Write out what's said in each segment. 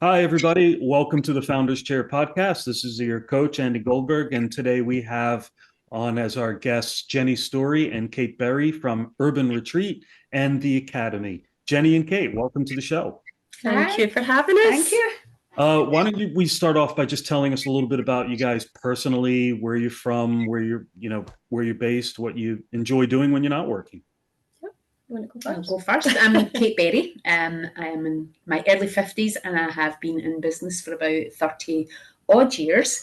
Hi, everybody. Welcome to the Founders Chair podcast. This is your coach, Andy Goldberg, and today we have on as our guests Jenny Story and Kate Berry from Urban Retreat and the Academy. Jenny and Kate, welcome to the show. Thank you for having us. Thank you. Why don't we start off by just telling us a little bit about you guys personally, where you're from, where you're based, what you enjoy doing when you're not working. You want to go I'll first? go first. I'm Kate Berry. I am in my early 50s and I have been in business for about 30 odd years.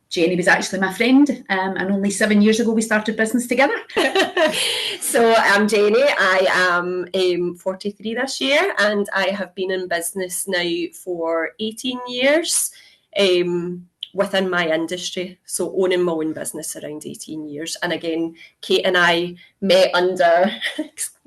Jenny was actually my friend, and only 7 years ago we started business together. So I'm Jenny. I am 43 this year and I have been in business now for 18 years within my industry. So owning my own business around 18 years. And again, Kate and I met under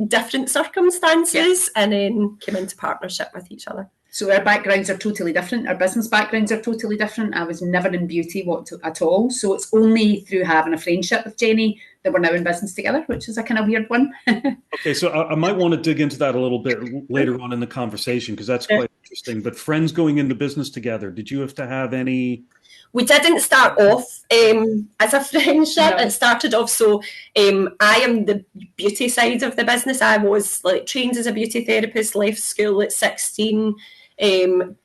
different circumstances and then came into partnership with each other. So our backgrounds are totally different. Our business backgrounds are totally different. I was never in beauty at all. So it's only through having a friendship with Jenny that we're now in business together, which is a kind of weird one. Okay, so I might want to dig into that a little bit later on in the conversation because that's quite interesting. But friends going into business together, did you have to have any? We didn't start off as a friendship. No. It started off I am the beauty side of the business. I was trained as a beauty therapist, left school at 16, did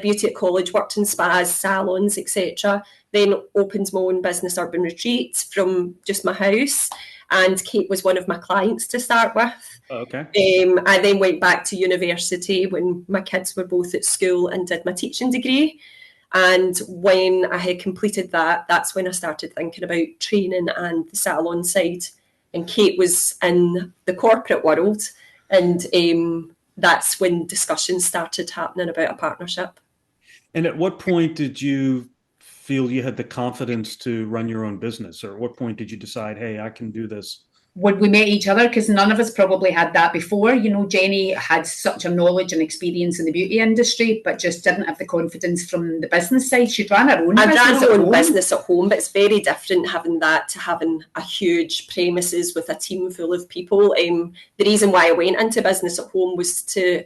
beauty at college, worked in spas, salons, etc. Then opened my own business, Urban Retreat, from just my house. And Kate was one of my clients to start with. Oh, okay. I then went back to university when my kids were both at school and did my teaching degree. And when I had completed that, that's when I started thinking about training and the salon side. And Kate was in the corporate world, and that's when discussions started happening about a partnership. And at what point did you feel you had the confidence to run your own business? Or at what point did you decide, hey, I can do this? When we met each other, because none of us probably had that before. You know, Jenny had such a knowledge and experience in the beauty industry, but just didn't have the confidence from the business side. She'd ran her own business. I ran my own home. business at home, but it's very different having that to having a huge premises with a team full of people. The reason why I went into business at home was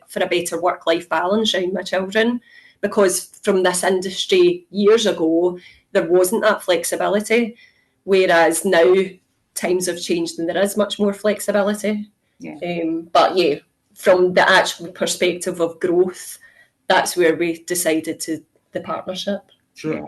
for a better work-life balance around my children, because from this industry years ago, there wasn't that flexibility, whereas now times have changed and there is much more flexibility. Yeah. But yeah, from the actual perspective of growth, that's where we decided to the partnership. Sure. Yeah.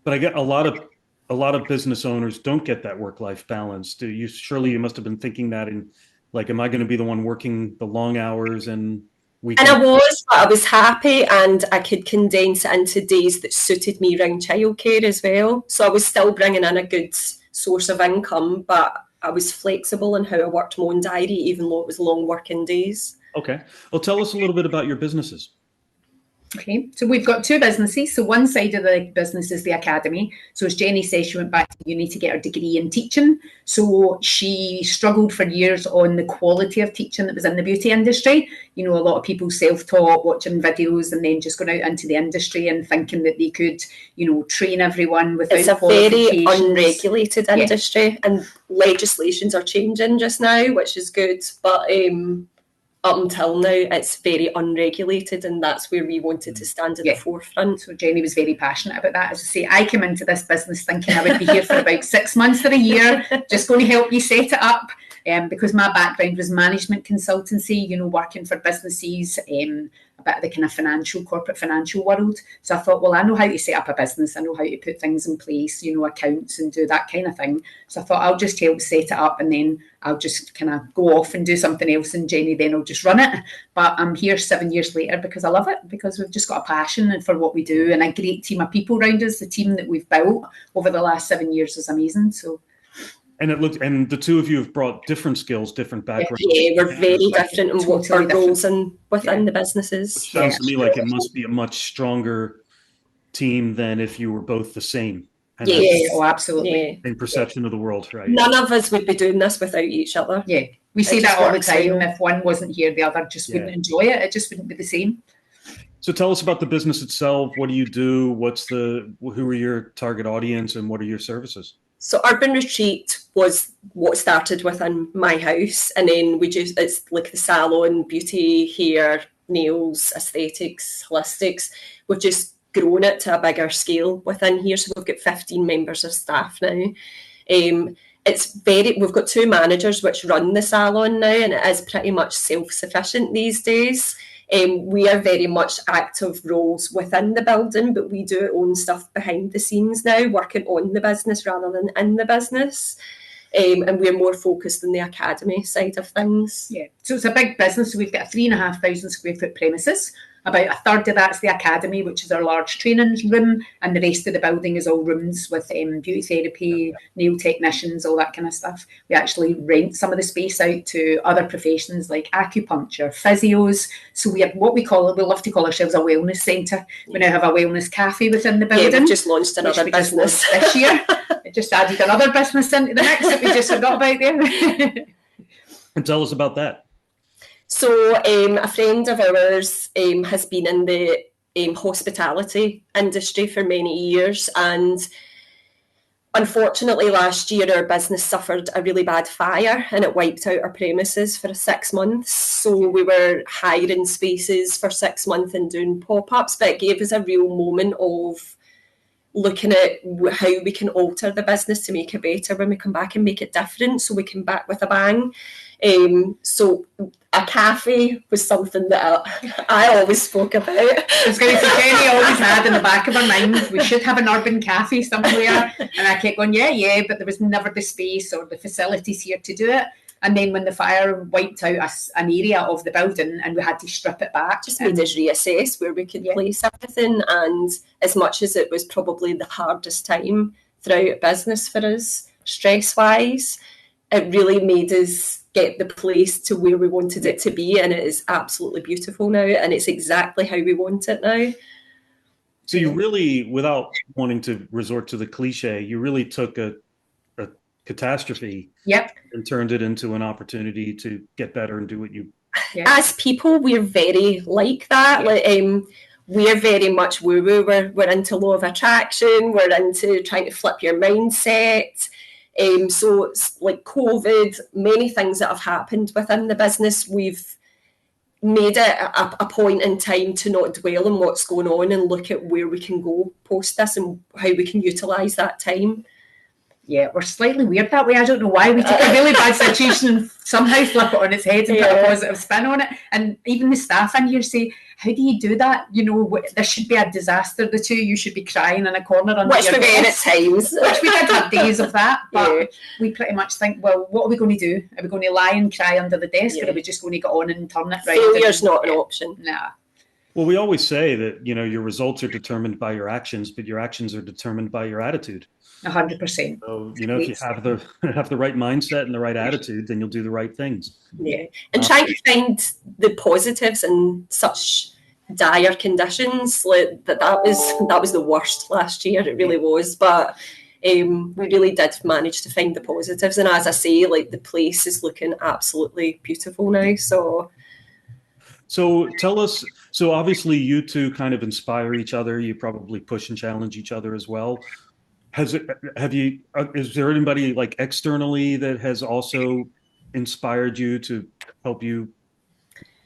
But I get a lot of business owners don't get that work-life balance. Surely you must have been thinking that in am I going to be the one working the long hours and weekends? And I was, but I was happy and I could condense it into days that suited me around childcare as well. So I was still bringing in a good source of income, but I was flexible in how I worked my own diary, even though it was long working days. Okay. Well, tell us a little bit about your businesses. Okay, so we've got two businesses. So one side of the business is the Academy. So as Jenny says, she went back to uni to get her degree in teaching. So she struggled for years on the quality of teaching that was in the beauty industry. You know, a lot of people self-taught, watching videos and then just going out into the industry and thinking that they could, train everyone without It's a very qualifications. unregulated industry, and legislations are changing just now, which is good. But up until now, it's very unregulated, and that's where we wanted to stand at the forefront. So Jenny was very passionate about that. As I say, I came into this business thinking I would be here for about 6 months or a year, just going to help you set it up. Because my background was management consultancy, working for businesses, a bit of the kind of corporate financial world. So I thought, well, I know how to set up a business. I know how to put things in place, accounts and do that kind of thing. So I thought I'll just help set it up and then I'll just kind of go off and do something else. And Jenny then will just run it. But I'm here 7 years later because I love it, because we've just got a passion for what we do and a great team of people around us. The team that we've built over the last 7 years is amazing. So. And and the two of you have brought different skills, different backgrounds. Yeah, we're very different in what our goals and within the businesses. Which sounds to me like it must be a much stronger team than if you were both the same. Yeah, absolutely. In perception of the world, right? None of us would be doing this without each other. Yeah, we say that all the time. If one wasn't here, the other just wouldn't enjoy it. It just wouldn't be the same. So tell us about the business itself. What do you do? Who are your target audience and what are your services? So Urban Retreat was what started within my house, and then it's like the salon, beauty, hair, nails, aesthetics, holistics. We've just grown it to a bigger scale within here. So we've got 15 members of staff now. We've got 2 managers which run the salon now, and it is pretty much self-sufficient these days. We are very much active roles within the building, but we do our own stuff behind the scenes now, working on the business rather than in the business. And we're more focused on the academy side of things. Yeah, so it's a big business. So we've got a 3,500 square foot premises. About a third of that's the academy, which is our large training room, and the rest of the building is all rooms with beauty therapy, nail technicians, all that kind of stuff. We actually rent some of the space out to other professions like acupuncture, physios. So we have what we love to call ourselves a wellness centre. We now have a wellness cafe within the building. Yeah, we've just launched another business this year. It just added another business into the mix that we just forgot about there. And tell us about that. So a friend of ours has been in the hospitality industry for many years, and unfortunately last year our business suffered a really bad fire and it wiped out our premises for 6 months. So we were hiring spaces for 6 months and doing pop-ups, but it gave us a real moment of looking at how we can alter the business to make it better when we come back and make it different, so we come back with a bang. So a cafe was something that I always spoke about. I was going to say, Jenny always had in the back of her mind, we should have an urban cafe somewhere. And I kept going, yeah, but there was never the space or the facilities here to do it. And then when the fire wiped out an area of the building and we had to strip it back. Just made us reassess where we could place everything. And as much as it was probably the hardest time throughout business for us, stress-wise, it really made us get the place to where we wanted it to be, and it is absolutely beautiful now, and it's exactly how we want it now. So you really, without wanting to resort to the cliche, you really took a catastrophe and turned it into an opportunity to get better and do what you... As people, we're very like that. We're very much woo-woo. We're into law of attraction. We're into trying to flip your mindset. So like COVID, many things that have happened within the business, we've made it a point in time to not dwell on what's going on and look at where we can go post this and how we can utilise that time. Yeah, we're slightly weird that way. I don't know why. We take a really bad situation and somehow flip it on its head and put a positive spin on it. And even the staff in here say, how do you do that? You know, there should be a disaster. The two you should be crying in a corner under which your desk. At times. Which we did have days of that. But we pretty much think, well, what are we going to do? Are we going to lie and cry under the desk or are we just going to get on and turn it right? Failure's not an option. Nah. Well, we always say that, you know, your results are determined by your actions, but your actions are determined by your attitude. 100%. So, you know, if you have the right mindset and the right attitude, then you'll do the right things. Yeah. And trying to find the positives in such dire conditions, like that was the worst last year. It really was. But we really did manage to find the positives. And as I say, like the place is looking absolutely beautiful now. So tell us, so obviously you two kind of inspire each other. You probably push and challenge each other as well. Is there anybody like externally that has also inspired you to help you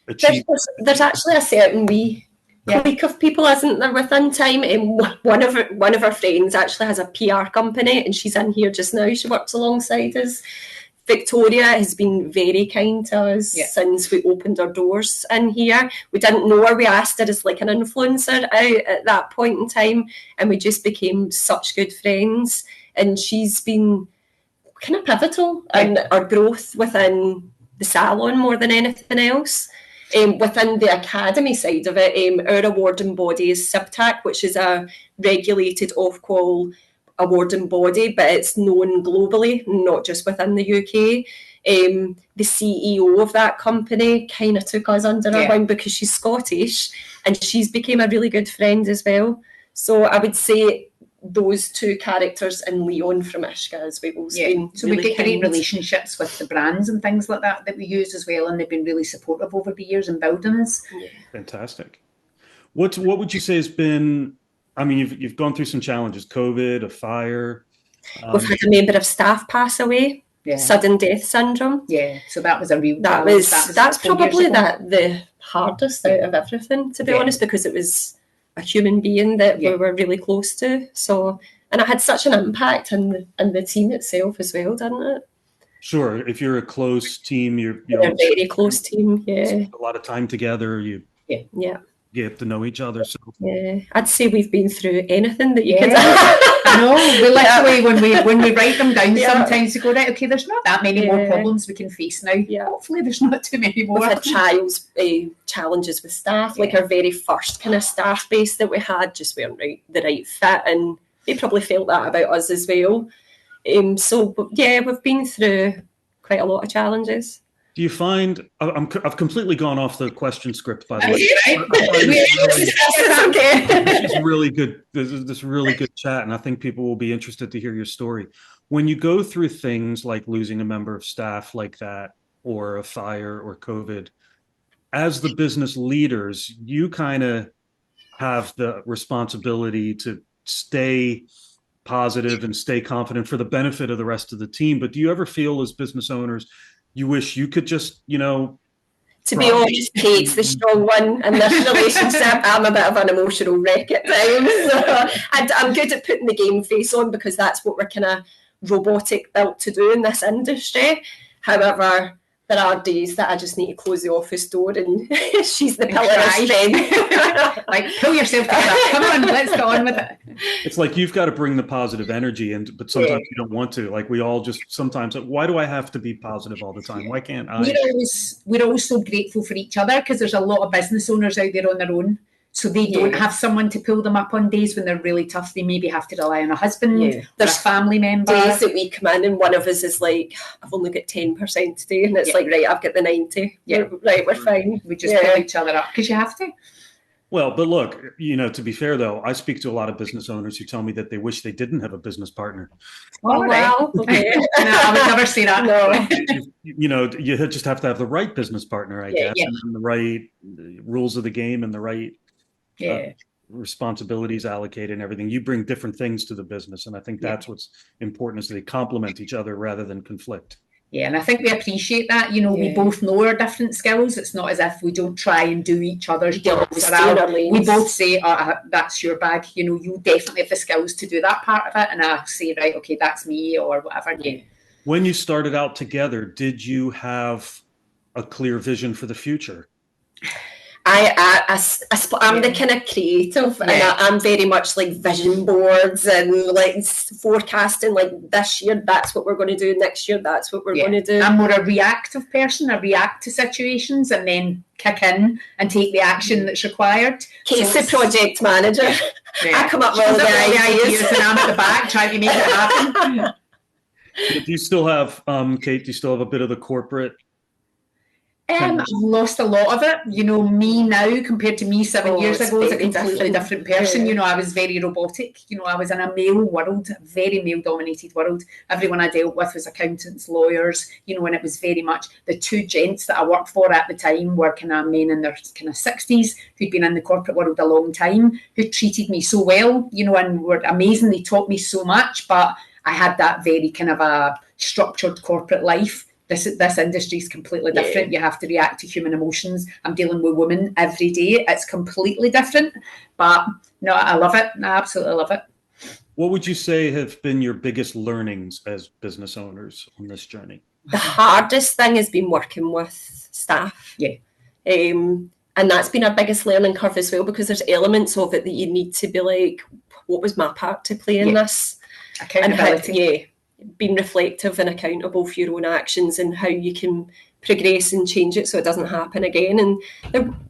achieve? There's actually a certain clique of people, isn't there, within time? One of our friends actually has a PR company and she's in here just now. She works alongside us. Victoria has been very kind to us since we opened our doors in here. We didn't know her. We asked her as like an influencer out at that point in time, and we just became such good friends. And she's been kind of pivotal in our growth within the salon more than anything else. Within the academy side of it, our awarding body is CIBTAC, which is a regulated off-call awarding body, but it's known globally, not just within the UK. The CEO of that company kind of took us under her wing because she's Scottish, and she's became a really good friend as well. So I would say those two characters and Leon from Ishka as well. So really we've got great relationships with the brands and things like that we use as well, and they've been really supportive over the years in building us. Fantastic. What would you say has been, I mean, you've gone through some challenges, COVID, a fire. We've had a member of staff pass away, sudden death syndrome. Yeah, so that was a real that's probably the hardest out of everything, to be Yeah. honest, because it was a human being that we were really close to. So, and it had such an impact on the team itself as well, didn't it? Sure. If you're a close team, you're We're a very close team. Yeah. spend a lot of time together. You Yeah. get to know each other. So Yeah. I'd say we've been through anything that you could. I know. We literally, when we write them down, Yeah. sometimes we go, right, okay, there's not that many more Yeah. problems we can face now. Yeah. Hopefully there's not too many more. We've had challenges with staff, like our very first kind of staff base that we had just weren't the right fit, and they probably felt that about us as well. So yeah, we've been through quite a lot of challenges. do you find I've completely gone off the question script, by the way. This is really good. This really good chat, and I think people will be interested to hear your story. When you go through things like losing a member of staff like that, or a fire, or COVID, as the business leaders, you kind of have the responsibility to stay positive and stay confident for the benefit of the rest of the team. But do you ever feel, as business owners, you wish you could just, To be honest, Kate's the strong one in this relationship. I'm a bit of an emotional wreck at times. So I'm good at putting the game face on, because that's what we're kind of robotic built to do in this industry. However, there are days that I just need to close the office door and she's the pillar of strength. Like, pull yourself together. Come on, let's get on with it. It's like you've got to bring the positive energy in, but sometimes you don't want to. Like we all just sometimes, why do I have to be positive all the time? Why can't I? We're always so grateful for each other, because there's a lot of business owners out there on their own. So they don't have someone to pull them up on days when they're really tough. They maybe have to rely on a husband, there's a family member. Days that we come in and one of us is like, I've only got 10% today, and it's like, right, I've got the 90. Yeah. We're fine. We just pull each other up, because you have to. Well, but look, to be fair though, I speak to a lot of business owners who tell me that they wish they didn't have a business partner. Oh, wow. Okay. No, I would never say that. No. You just have to have the right business partner, I guess, and the right rules of the game and the right responsibilities allocated and everything. You bring different things to the business, and I think that's what's important, is they complement each other rather than conflict. Yeah, and I think we appreciate that. We both know our different skills. It's not as if we don't try and do each other's jobs. We both say, that's your bag. You definitely have the skills to do that part of it. And I say, right, okay, that's me, or whatever. Yeah. When you started out together, did you have a clear vision for the future? I'm the kind of creative, and I'm very much like vision boards and like forecasting, like this year that's what we're going to do, next year that's what we're going to do. I'm more a reactive person. I react to situations and then kick in and take the action that's required. Kate's the project manager. I come up with all the ideas and I'm at the back trying to make it happen. Do you still have, Kate, do you still have a bit of the corporate? I've lost a lot of it. Me now compared to me 7 years ago is a completely different person. I was very robotic. I was in a male world, a very male-dominated world. Everyone I dealt with was accountants, lawyers, and it was very much the two gents that I worked for at the time were kind of men in their kind of 60s who'd been in the corporate world a long time, who treated me so well, and were amazing. They taught me so much, but I had that very kind of a structured corporate life. This industry is completely different. You have to react to human emotions. I'm dealing with women every day. It's completely different. But no, I love it. I absolutely love it. What would you say have been your biggest learnings as business owners on this journey? The hardest thing has been working with staff. Yeah. And that's been our biggest learning curve as well, because there's elements of it that you need to be like, what was my part to play in this? Accountability. Being reflective and accountable for your own actions and how you can progress and change it so it doesn't happen again. And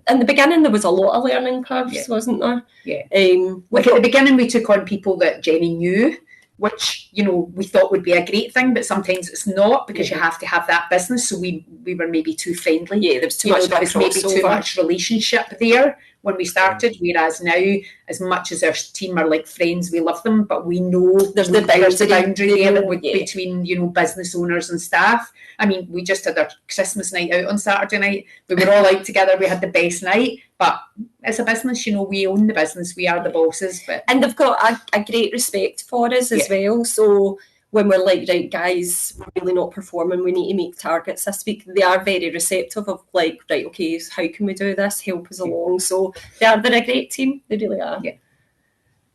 in the beginning, there was a lot of learning curves, wasn't there? Yeah. At the beginning, we took on people that Jenny knew, which, we thought would be a great thing, but sometimes it's not, because you have to have that business. So we were maybe too friendly. Yeah, there was too much. There was maybe too much relationship there when we started, whereas now, as much as our team are like friends, we love them, but we know there's the boundary there between business owners and staff. I mean, we just had our Christmas night out on Saturday night. We were all out together. We had the best night, but as a business, we own the business. We are the bosses, and they've got a great respect for us as well. So when we're like, right, guys, we're really not performing, we need to make targets this week, they are very receptive of like, right, okay, how can we do this? Help us along. So they're a great team. They really are. Yeah.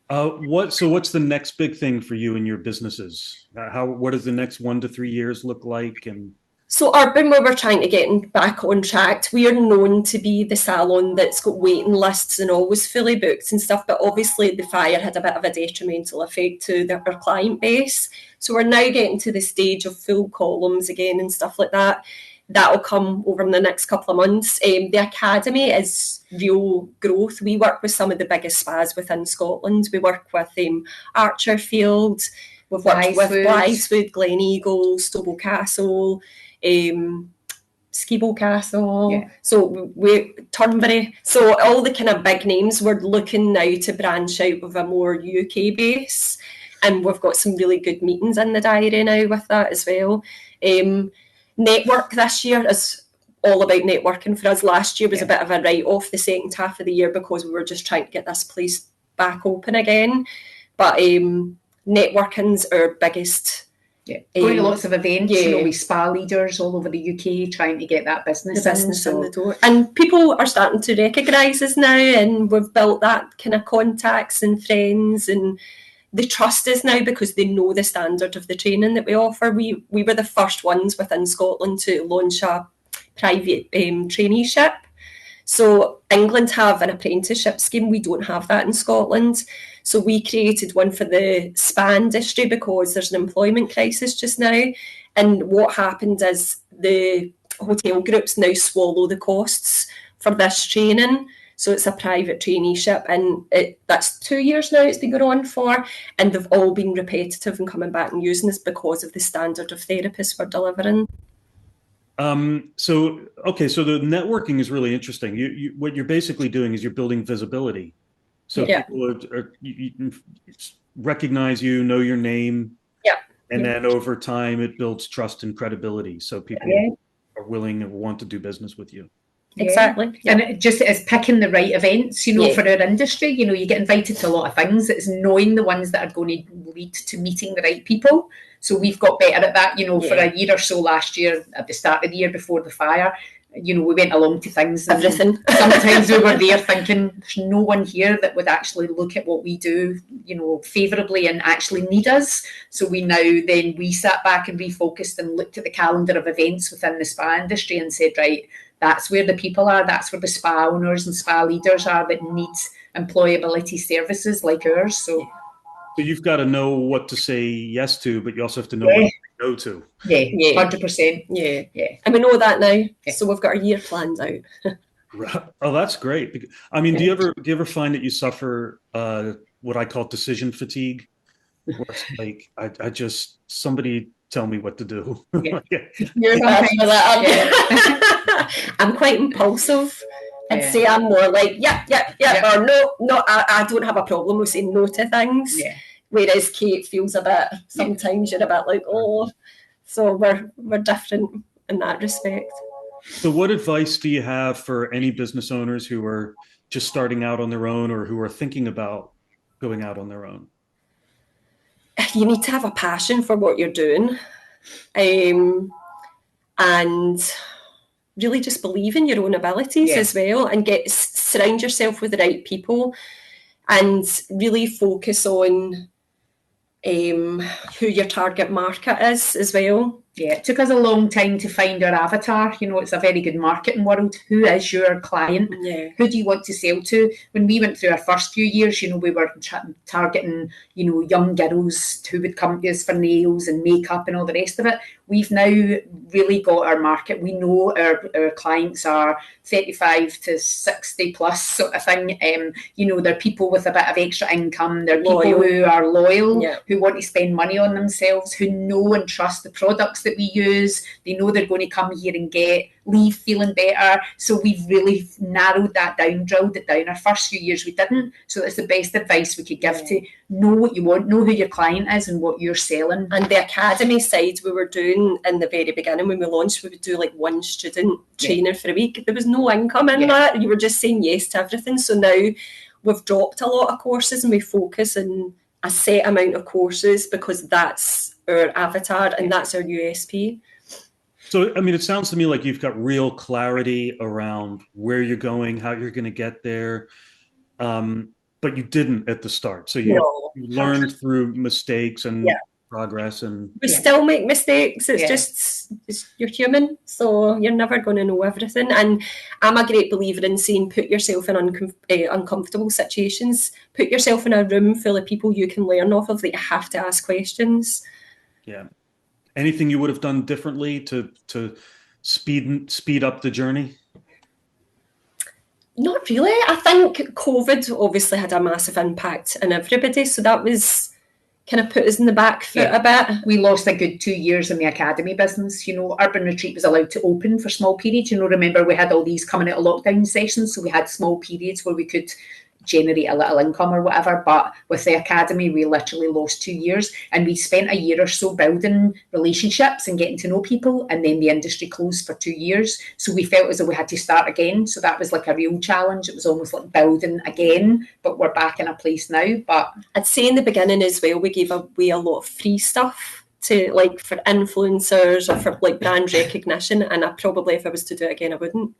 What's the next big thing for you in your businesses? What does the next 1 to 3 years look like? And so Urban, where we're trying to get back on track, we are known to be the salon that's got waiting lists and always fully booked and stuff, but obviously the fire had a bit of a detrimental effect to our client base. So we're now getting to the stage of full columns again and stuff like that. That'll come over in the next couple of months. The Academy is real growth. We work with some of the biggest spas within Scotland. We work with Archerfield, we've worked with Blytheswood, Gleneagle, Stobo Castle, Skibo Castle, so we Turnberry, so all the kind of big names. We're looking now to branch out with a more UK base, and we've got some really good meetings in the diary now with that as well. Network this year is all about networking for us. Last year was a bit of a write-off the second half of the year because we were just trying to get this place back open again, but networking's our biggest. Going to lots of events, with spa leaders all over the UK, trying to get that business in the door. And people are starting to recognise us now, and we've built that kind of contacts and friends, and the trust is now because they know the standard of the training that we offer. We were the first ones within Scotland to launch a private traineeship. So England have an apprenticeship scheme. We don't have that in Scotland. So we created one for the spa industry because there's an employment crisis just now. And what happened is the hotel groups now swallow the costs for this training. So it's a private traineeship, and that's 2 years now it's been going on for, and they've all been repetitive and coming back and using this because of the standard of therapists we're delivering. So the networking is really interesting. You what you're basically doing is you're building visibility. So people you recognize you, know your name, and then over time it builds trust and credibility. So people are willing and want to do business with you. Exactly. And it just is picking the right events, for our industry. You get invited to a lot of things. It's knowing the ones that are going to lead to meeting the right people. So we've got better at that, for a year or so last year, at the start of the year before the fire. We went along to things. Everything. Sometimes we were there thinking there's no one here that would actually look at what we do, favourably and actually need us. So we sat back and refocused and looked at the calendar of events within the spa industry and said, right, that's where the people are. That's where the spa owners and spa leaders are that need employability services like ours. So you've got to know what to say yes to, but you also have to know what to say no to. 100%. Yeah. And we know that now, so we've got our year planned out. Oh, that's great. I mean, do you ever find that you suffer what I call decision fatigue? Where it's like I just somebody tell me what to do. You're bad for that. I'm quite impulsive. I'd say I'm more like, or no, I don't have a problem with saying no to things. Yeah. Whereas Kate feels a bit, sometimes you're a bit like, oh, so we're different in that respect. So what advice do you have for any business owners who are just starting out on their own or who are thinking about going out on their own? You need to have a passion for what you're doing. And really just believe in your own abilities as well, and surround yourself with the right people, and really focus on who your target market is as well. Yeah, it took us a long time to find our avatar. It's a very good marketing world. Who is your client? Yeah. Who do you want to sell to? When we went through our first few years, we were targeting, young girls who would come to us for nails and makeup and all the rest of it. We've now really got our market. We know our clients are 35 to 60 plus sort of thing. They're people with a bit of extra income. They're people who are loyal, who want to spend money on themselves, who know and trust the products that we use. They know they're going to come here and leave feeling better. So we've really narrowed that down, drilled it down. Our first few years we didn't. So that's the best advice we could give to know what you want, know who your client is and what you're selling. And the academy side we were doing in the very beginning when we launched, we would do like one student training for a week. There was no income in that. You were just saying yes to everything. So now we've dropped a lot of courses and we focus on a set amount of courses because that's our avatar, and that's our USP. So, I mean, it sounds to me like you've got real clarity around where you're going, how you're going to get there, but you didn't at the start. So you learned through mistakes and progress, and we still make mistakes. It's just you're human, so you're never going to know everything. And I'm a great believer in saying, put yourself in uncomfortable situations. Put yourself in a room full of people you can learn off of, that you have to ask questions. Yeah. Anything you would have done differently to speed up the journey? Not really. I think COVID obviously had a massive impact on everybody, so that was kind of put us in the back foot a bit. We lost a good 2 years in the academy business. You know, Urban Retreat was allowed to open for small periods. You know, remember we had all these coming out of lockdown sessions, so we had small periods where we could generate a little income or whatever. But with the academy, we literally lost 2 years, and we spent a year or so building relationships and getting to know people, and then the industry closed for 2 years. So we felt as though we had to start again. So that was like a real challenge. It was almost like building again, but we're back in a place now. But I'd say in the beginning as well, we gave away a lot of free stuff to, like, for influencers or for like brand recognition, and I probably, if I was to do it again, I wouldn't.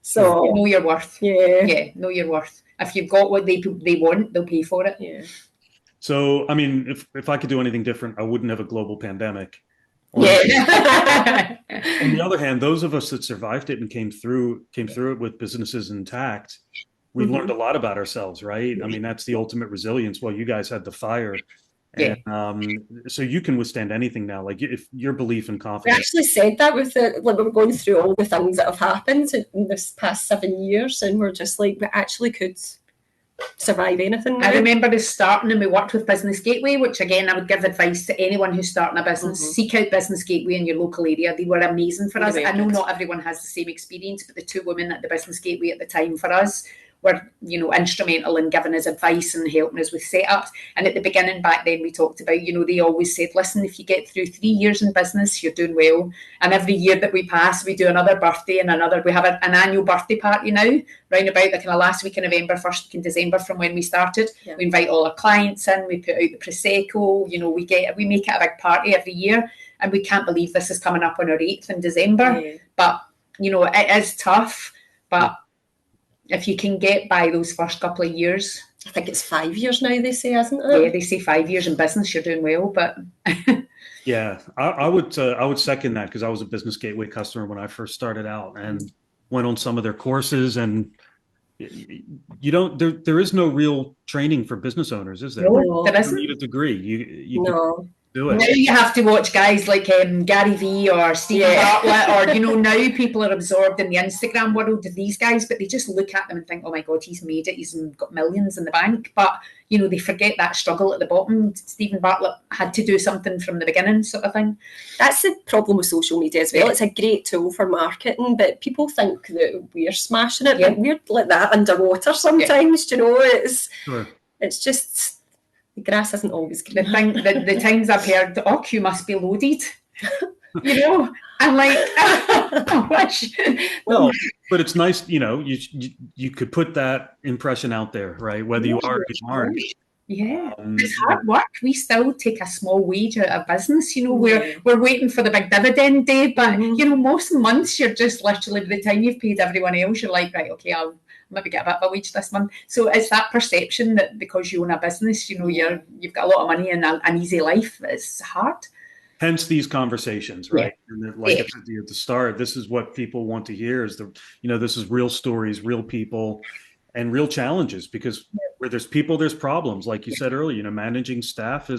So know your worth. Know your worth. If you've got what they want, they'll pay for it. So, I mean, if I could do anything different, I wouldn't have a global pandemic. On the other hand, those of us that survived it and came through it with businesses intact, we've learned a lot about ourselves, right? I mean, that's the ultimate resilience. Well, you guys had the fire. And, so you can withstand anything now. Like, if your belief and confidence. We actually said that with like, we were going through all the things that have happened in this past 7 years, and we're just like, we actually could survive anything now. I remember us starting, and we worked with Business Gateway, which again, I would give advice to anyone who's starting a business. Seek out Business Gateway in your local area. They were amazing for us. I know not everyone has the same experience, but the 2 women at the Business Gateway at the time for us were, you know, instrumental in giving us advice and helping us with setups. And at the beginning back then, we talked about, you know, they always said, listen, if you get through 3 years in business, you're doing well. And every year that we pass, we do another birthday and another. We have an annual birthday party now, round about the kind of last week in November, first week in December from when we started. We invite all our clients in, we put out the Prosecco, you know, we make it a big party every year. And we can't believe this is coming up on our 8th in December. But, you know, it is tough, but if you can get by those first couple of years. I think it's 5 years now, they say, isn't it? Yeah, they say 5 years in business, you're doing well, but... Yeah, I would second that, because I was a Business Gateway customer when I first started out and went on some of their courses, and you don't, there is no real training for business owners, is there? No, there isn't. You need a degree. You No. do it. Now you have to watch guys like Gary Vee or Stephen Bartlett, or, you know, now people are absorbed in the Instagram world of these guys, but they just look at them and think, oh my God, he's made it, he's got millions in the bank. But, you know, they forget that struggle at the bottom. Stephen Bartlett had to do something from the beginning, sort of thing. That's the problem with social media as well. It's a great tool for marketing, but people think that we're smashing it, but we're like that underwater sometimes, you know. It's just... the grass isn't always green. The times I've heard, oh, Q must be loaded. You know, I'm like, I wish. Well, but it's nice, you know, you could put that impression out there, right? Whether you are or you aren't. Yeah, it's hard work. We still take a small wage out of business. You know, we're waiting for the big dividend day, but you know, most months you're just literally, by the time you've paid everyone else, you're like, right, okay, I'll maybe get a bit of a wage this month. So it's that perception that because you own a business, you know, you've got a lot of money and an easy life. It's hard. Hence these conversations, right? And like I said at the start, this is what people want to hear, is this is real stories, real people, and real challenges, because where there's people, there's problems. Like you said earlier, you know, managing staff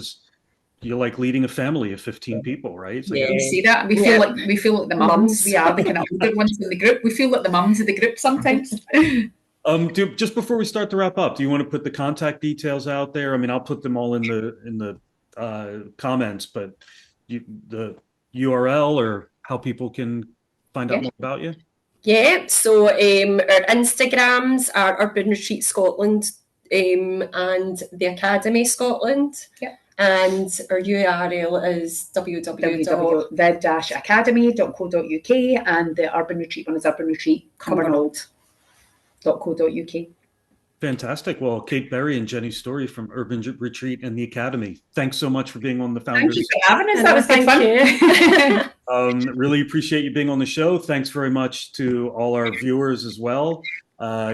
you're like leading a family of 15 people, right? So you see that? We feel like the mums. We are the kind of older ones in the group. We feel like the mums of the group sometimes. Just before we start to wrap up, do you want to put the contact details out there? I mean, I'll put them all in the comments, but the URL or how people can find out more about you? Yeah, so our Instagrams are Urban Retreat Scotland and the Academy Scotland. Yeah. And our URL is www.the-academy.co.uk, and the Urban Retreat one is urbanretreatcumbernauld.co.uk. Fantastic. Well, Kate Berry and Jenny Story from Urban Retreat and the Academy. Thanks so much for being on the Thank Founders. you for having us. That was good Thank fun. you. Really appreciate you being on the show. Thanks very much to all our viewers as well.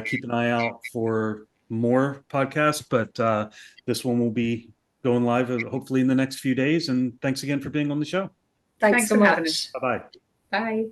Keep an eye out for more podcasts, but this one will be going live hopefully in the next few days. And thanks again for being on the show. Thanks so for having much. us. Bye-bye. Bye.